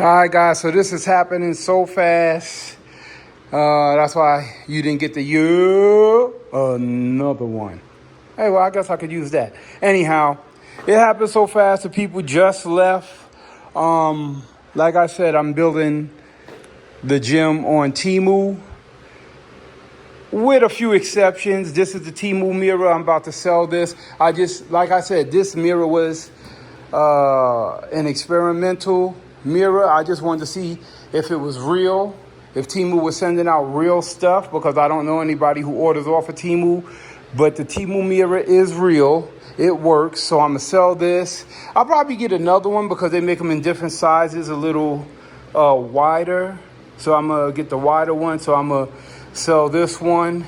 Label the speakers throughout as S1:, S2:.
S1: All right, guys, so this is happening so fast. That's why you didn't get the another one. Hey, well, I guess I could use that. Anyhow, it happened so fast. The people just left. Like I said, I'm building the gym on Temu. With a few exceptions. This is the Temu mirror. I'm about to sell this. Like I said, this mirror was an experimental mirror. I just wanted to see if it was real, if Temu was sending out real stuff, because I don't know anybody who orders off of Temu. But the Temu mirror is real. It works. So I'm going to sell this. I'll probably get another one because they make them in different sizes, a little wider. So I'm going to get the wider one. So I'm going to sell this one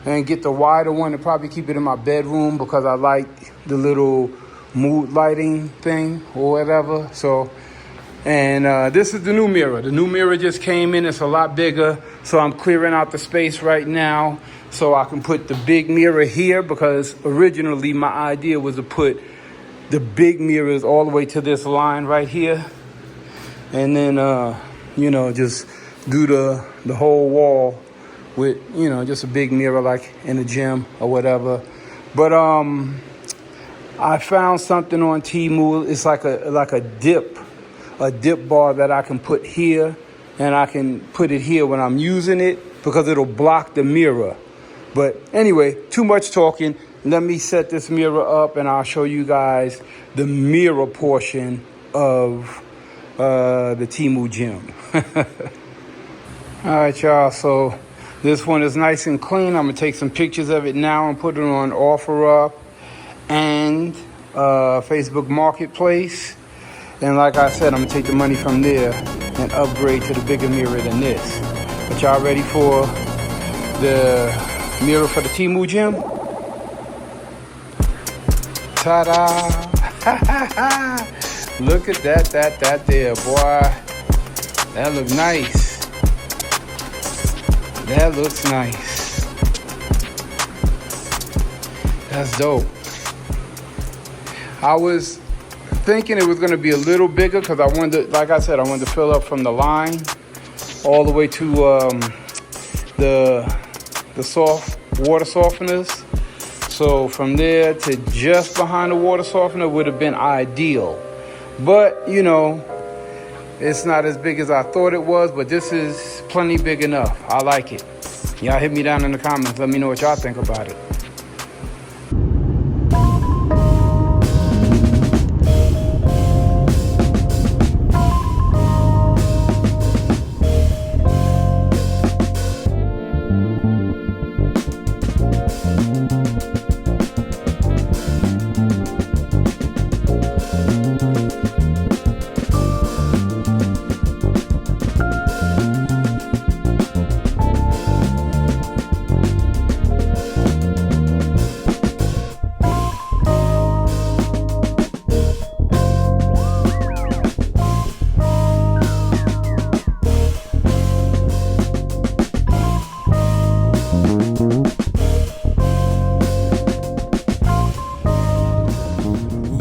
S1: and get the wider one and probably keep it in my bedroom because I like the little mood lighting thing or whatever. So, and this is the new mirror. The new mirror just came in. It's a lot bigger. So I'm clearing out the space right now so I can put the big mirror here, because originally my idea was to put the big mirrors all the way to this line right here. And then, just do the whole wall with, just a big mirror like in the gym or whatever. But I found something on Temu. It's like a dip bar that I can put here, and I can put it here when I'm using it because it'll block the mirror. But anyway, too much talking. Let me set this mirror up and I'll show you guys the mirror portion of the Temu gym. All right, y'all. So this one is nice and clean. I'm going to take some pictures of it now and put it on OfferUp and Facebook Marketplace. And like I said, I'm going to take the money from there and upgrade to the bigger mirror than this. But y'all ready for the mirror for the Temu gym? Ta-da! Look at that there, boy. That look nice. That looks nice. That's dope. I was thinking it was going to be a little bigger because I wanted to fill up from the line all the way to the soft water softeners. So from there to just behind the water softener would have been ideal. But, it's not as big as I thought it was, but this is plenty big enough. I like it. Y'all hit me down in the comments. Let me know what y'all think about it.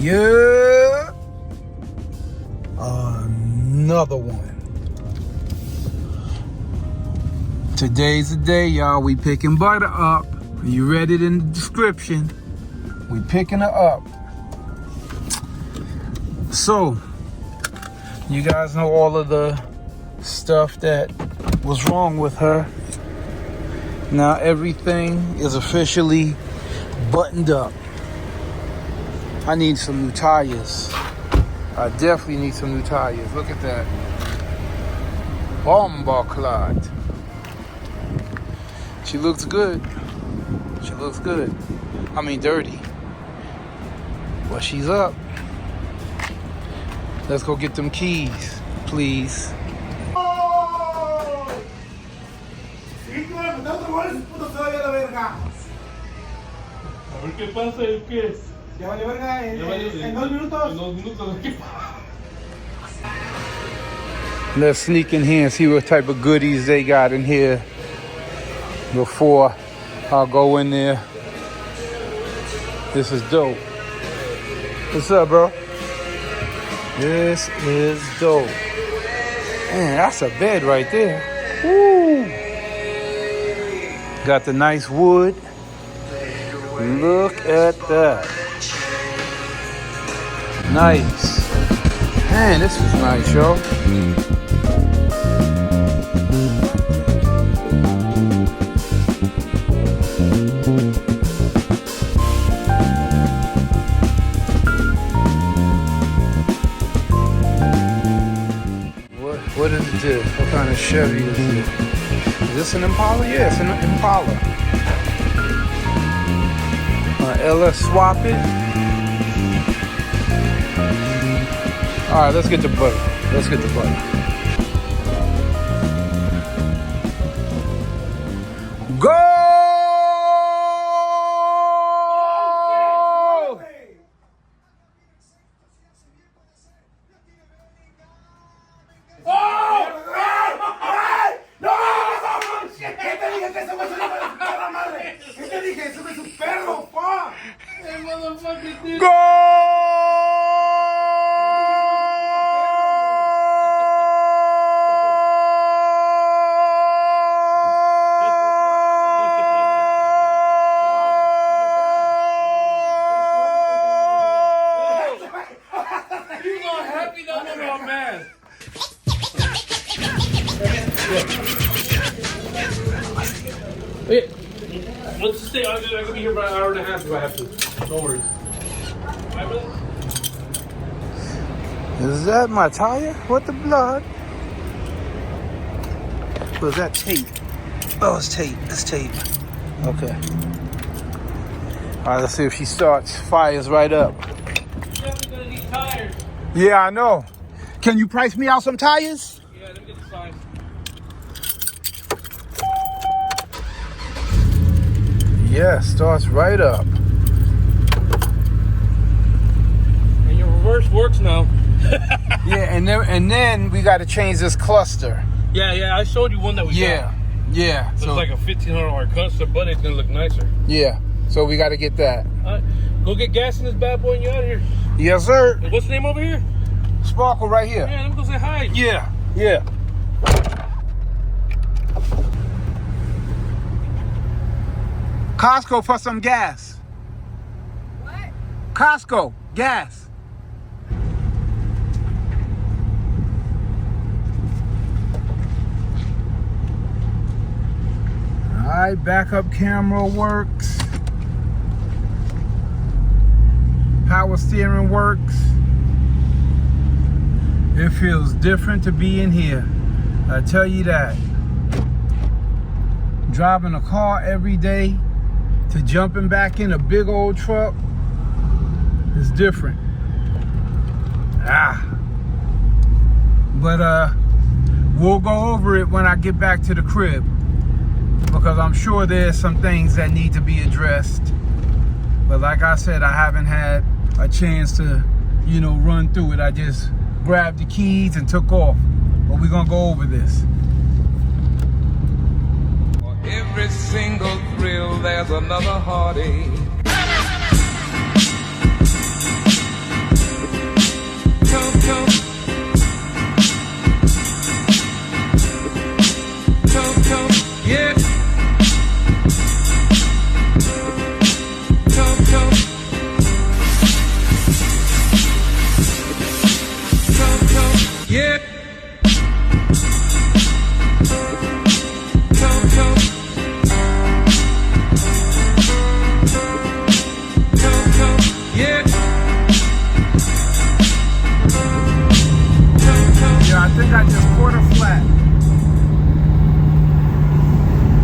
S1: Yeah, another one. Today's the day, y'all. We picking Butta up. You read it in the description. We picking her up. So, you guys know all of the stuff that was wrong with her. Now everything is officially buttoned up. I need some new tires. I definitely need some new tires. Look at that. Bomber clot. She looks good. She looks good. I mean dirty. But she's up. Let's go get them keys, please.
S2: ¿Qué pasa? ¿Qué es?
S3: Ya vale verga en 2 minutos.
S2: En 2 minutos. ¿Qué
S1: Let's sneak in here and see what type of goodies they got in here before I'll go in there. This is dope. What's up, bro? This is dope. Man, that's a bed right there. Woo! Got the nice wood. Look at that. Nice. Man, this is nice, yo. What is this? What kind of Chevy is this? Is this an Impala? Yeah, it's an Impala. LS swap it. All right, let's get the Butta. Let's get the Butta. Go! Go!
S2: Hey, let's stay. I'm gonna be here for an hour and a half if I have to. Don't worry.
S1: Is that my tire? What the blood? Was that tape? Oh, it's tape. It's tape. Okay. All right, let's see if she starts. Fires right up.
S2: You're definitely gonna need tires.
S1: Yeah, I know. Can you price me out some tires?
S2: Yeah, let me get the size.
S1: Yeah, starts right up.
S2: And your reverse works now.
S1: Yeah, and then we got to change this cluster.
S2: Yeah, I showed you one that we got.
S1: Yeah.
S2: Looks like a $1,500 custom, but it's gonna look nicer.
S1: Yeah, so we got to get that.
S2: Go get gas in this bad boy and you're out of here.
S1: Yes, sir.
S2: Hey, what's the name over here?
S1: Sparkle right here.
S2: Yeah, let me go say hi.
S1: Yeah. Costco for some gas.
S4: What?
S1: Costco, gas. All right, backup camera works. Power steering works. It feels different to be in here. I tell you that. Driving a car every day to jumping back in a big old truck is different. But we'll go over it when I get back to the crib, because I'm sure there's some things that need to be addressed. But like I said, I haven't had a chance to, run through it. I just grabbed the keys and took off. But we're gonna go over this.
S5: For every single thrill, there's another heartache. Come, yeah. Come, yeah.
S1: Yeah, I think I just caught a flat,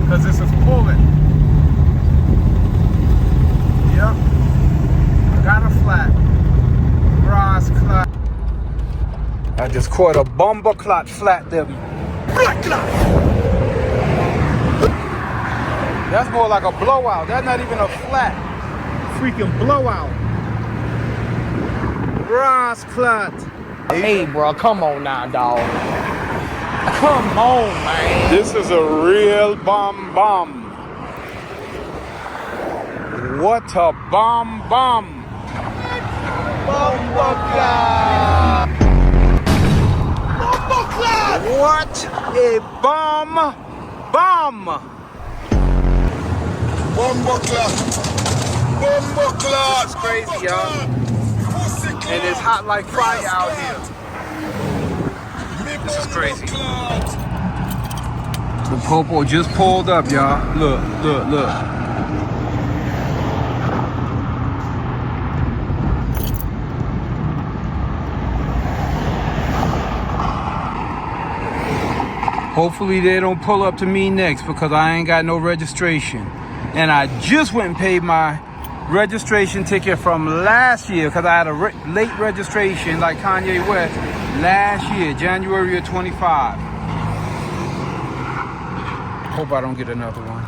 S1: because this is pulling. Yep, I got a flat. Ross clot. I just caught a bomber clot flat there. That's more like a blowout. That's not even a flat. Freaking blowout. Ross clot.
S6: Hey, bro, come on now, dog. Come on, man.
S1: This is a real bomb. What a bomb. What a bomb! It's crazy, y'all. And it's hot like fire out here. This is crazy. The popo just pulled up, y'all. Look. Hopefully they don't pull up to me next because I ain't got no registration. And I just went and paid my registration ticket from last year because I had a late registration like Kanye West last year, January of 25. Hope I don't get another one.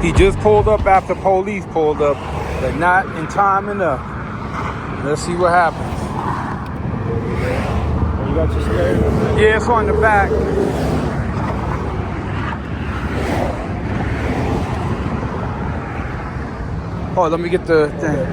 S1: He just pulled up after police pulled up, but not in time enough. Let's see what happens.
S3: You got your stereo?
S1: Yeah, it's on the back. Oh, let me get the thing.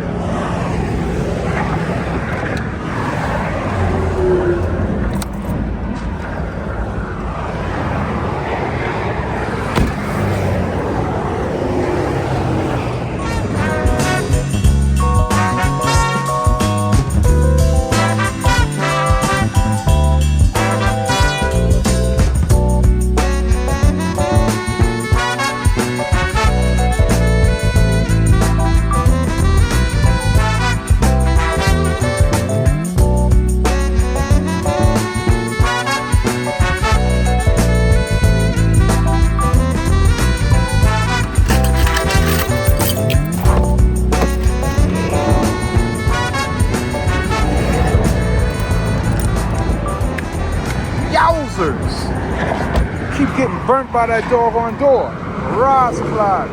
S1: Keep getting burnt by that doggone door. Rods fly.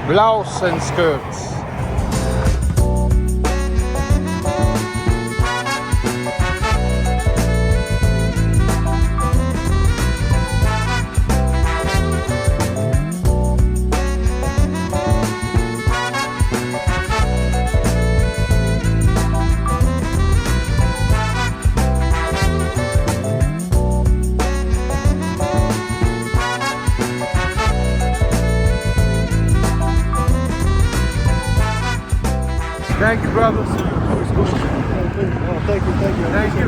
S1: Blouse and skirts. Thank you, brothers.
S3: Oh, thank you.
S1: Thank you.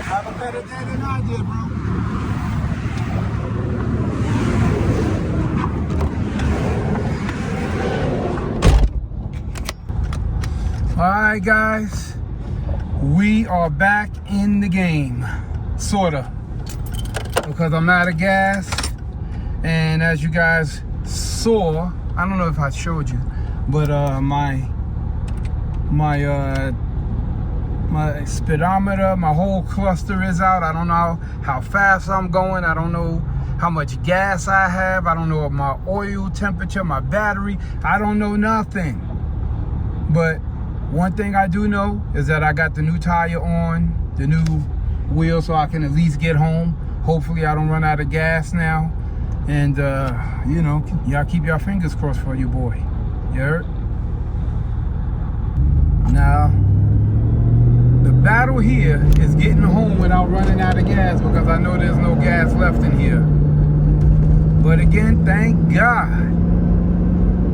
S1: Have a better day than I did, bro. All right, guys. We are back in the game. Sorta. Because I'm out of gas. And as you guys saw, I don't know if I showed you, but my speedometer, my whole cluster is out. I don't know how fast I'm going. I don't know how much gas I have. I don't know my oil temperature, my battery. I don't know nothing. But one thing I do know is that I got the new tire on, the new wheel, so I can at least get home. Hopefully I don't run out of gas now. And, you know, y'all keep your fingers crossed for you, boy. You heard? Now, the battle here is getting home without running out of gas because I know there's no gas left in here. But again, thank God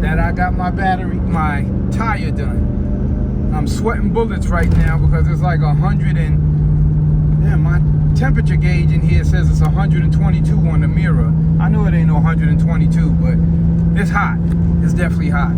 S1: that I got my tire done. I'm sweating bullets right now because it's like 100 and, damn, my temperature gauge in here says it's 122 on the mirror. I know it ain't no 122, but it's hot. It's definitely hot.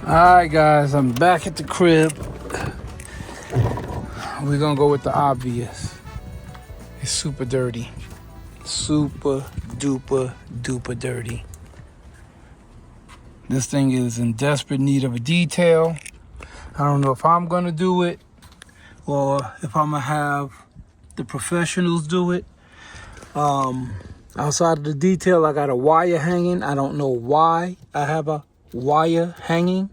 S1: Alright guys, I'm back at the crib. We're gonna go with the obvious. It's super dirty. Super duper duper dirty. This thing is in desperate need of a detail. I don't know if I'm gonna do it or if I'm gonna have the professionals do it. Outside of the detail, I got a wire hanging. I don't know why I have a wire hanging.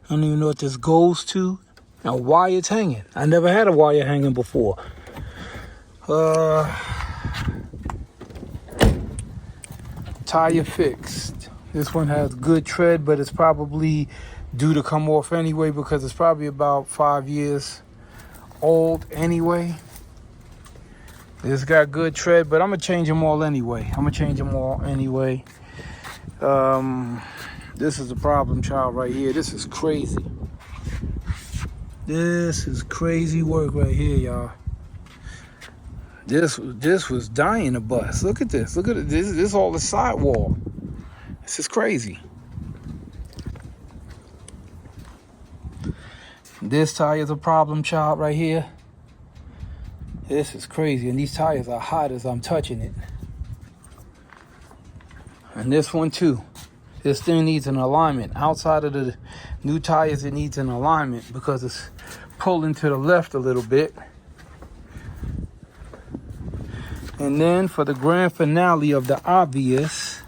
S1: I don't even know what this goes to and why it's hanging. I never had a wire hanging before. Tire fixed. This one has good tread, but it's probably due to come off anyway because it's probably about 5 years old anyway. It's got good tread, but I'm gonna change them all anyway. This is the problem child right here. This is crazy. This is crazy work right here, y'all. This was dying to bust. Look at this. Look at it. This is all the sidewall. This is crazy. This tire is a problem child right here. This is crazy. And these tires are hot as I'm touching it. And this one too. This thing needs an alignment. Outside of the new tires, it needs an alignment because it's pulling to the left a little bit. And then for the grand finale of the obvious,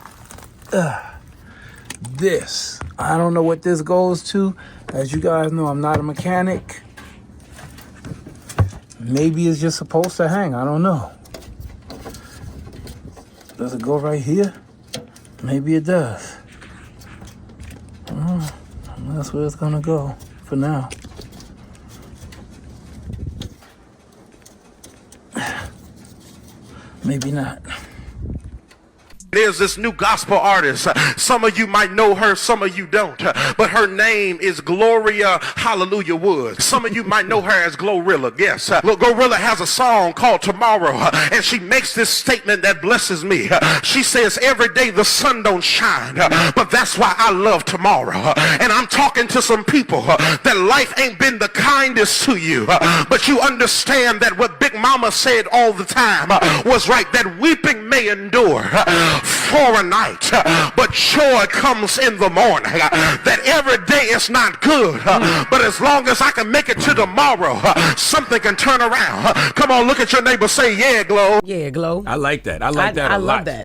S1: this. I don't know what this goes to. As you guys know, I'm not a mechanic. Maybe it's just supposed to hang. I don't know. Does it go right here? Maybe it does. That's where it's gonna go for now. Maybe not.
S4: There's this new gospel artist. Some of you might know her, some of you don't. But her name is Gloria Hallelujah Woods. Some of you might know her as Glorilla. Yes. Look, Glorilla has a song called Tomorrow. And she makes this statement that blesses me. She says, every day the sun don't shine. But that's why I love tomorrow. And I'm talking to some people that life ain't been the kindest to you. But you understand that what Big Mama said all the time was right. That weeping may endure for a night, but joy comes in the morning. That every day is not good, but as long as I can make it to tomorrow, something can turn around. Come on, look at your neighbor, say, yeah, Glow.
S7: Yeah, Glow.
S8: I like that. I like that a lot.
S7: I love that.